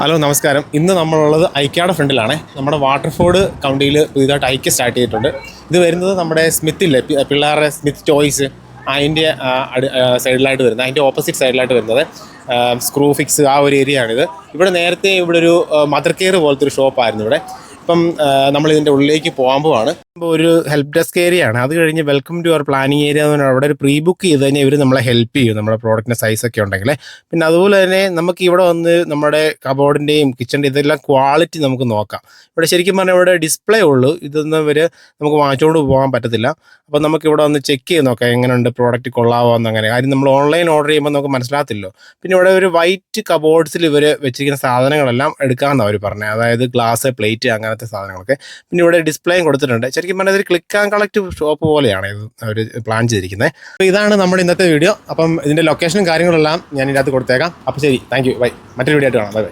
Hello നമസ്കാരം. ഇന്ന് നമ്മളുള്ളത് ഐക്യയുടെ ഫ്രണ്ടിലാണ്. നമ്മുടെ വാട്ടർഫോർഡ് കൗണ്ടിയിൽ പുതിയതായിട്ട് ഐക്യ സ്റ്റാർട്ട് ചെയ്തിട്ടുണ്ട്. ഇത് വരുന്നത് നമ്മുടെ സ്മിത്തില്ലേ, പിള്ളേരുടെ സ്മിത്ത് ടോയ്സ്, അതിൻ്റെ സൈഡിലായിട്ട് വരുന്നത്, അതിൻ്റെ ഓപ്പോസിറ്റ് സൈഡിലായിട്ട് വരുന്നത് സ്ക്രൂ ഫിക്സ് ആ ഒരു ഏരിയ ആണിത്. ഇവിടെ നേരത്തെ ഇവിടെ ഒരു മദർ കെയർ പോലത്തെ ഒരു ഷോപ്പായിരുന്നു ഇവിടെ. ഇപ്പം നമ്മളിതിൻ്റെ ഉള്ളിലേക്ക് പോകുമ്പോഴാണ് ഒരു ഹെൽപ്പ് ഡെസ്ക് ഏരിയ ആണ്. അത് കഴിഞ്ഞ് welcome to our planning area എന്ന് പറഞ്ഞാൽ അവിടെ ഒരു പ്രീ ബുക്ക് ചെയ്ത് തന്നെ ഇവർ നമ്മളെ ഹെൽപ്പ് ചെയ്യും, നമ്മുടെ പ്രോഡക്റ്റിൻ്റെ സൈസൊക്കെ ഉണ്ടെങ്കിൽ. പിന്നെ അതുപോലെ തന്നെ നമുക്ക് ഇവിടെ വന്ന് നമ്മുടെ കബോർഡിൻ്റെയും കിച്ചണിൻ്റെ ഇതെല്ലാം ക്വാളിറ്റി നമുക്ക് നോക്കാം. ഇവിടെ ശരിക്കും പറഞ്ഞാൽ ഇവിടെ ഡിസ്പ്ലേ ഉള്ളൂ, ഇതൊന്നും ഇവർ നമുക്ക് വാങ്ങിച്ചുകൊണ്ട് പോകാൻ പറ്റത്തില്ല. അപ്പോൾ നമുക്ക് ഇവിടെ വന്ന് ചെക്ക് ചെയ്ത് നോക്കാം എങ്ങനെയുണ്ട് പ്രോഡക്റ്റ്, കൊള്ളാവോ എന്നങ്ങനെ. കാര്യം നമ്മൾ ഓൺലൈൻ ഓർഡർ ചെയ്യുമ്പോൾ നമുക്ക് മനസ്സിലാകത്തില്ലോ. പിന്നെ ഇവിടെ ഒരു വൈറ്റ് കബോർഡ്സിൽ ഇവർ വെച്ചിരിക്കുന്ന സാധനങ്ങളെല്ലാം എടുക്കാമെന്നാണ് അവർ പറഞ്ഞത്, അതായത് ഗ്ലാസ്, പ്ലേറ്റ്, അങ്ങനത്തെ സാധനങ്ങളൊക്കെ. പിന്നെ ഇവിടെ ഡിസ്പ്ലേയും കൊടുത്തിട്ടുണ്ട്. ശരിക്കും പറഞ്ഞാൽ ഇതൊരു ക്ലിക്ക് ആൻഡ് കളക്ട് ഷോപ്പ് പോലെയാണ് ഇത് അവർ പ്ലാൻ ചെയ്തിരിക്കുന്നത്. അപ്പോൾ ഇതാണ് നമ്മുടെ ഇന്നത്തെ വീഡിയോ. അപ്പം ഇതിൻ്റെ ലൊക്കേഷനും കാര്യങ്ങളെല്ലാം ഞാൻ ഇതിനകത്ത് കൊടുത്തേക്കാം. അപ്പോൾ ശരി, താങ്ക് യു, ബൈ. മറ്റൊരു വീഡിയോ ആയിട്ട് കാണാം. ബൈ.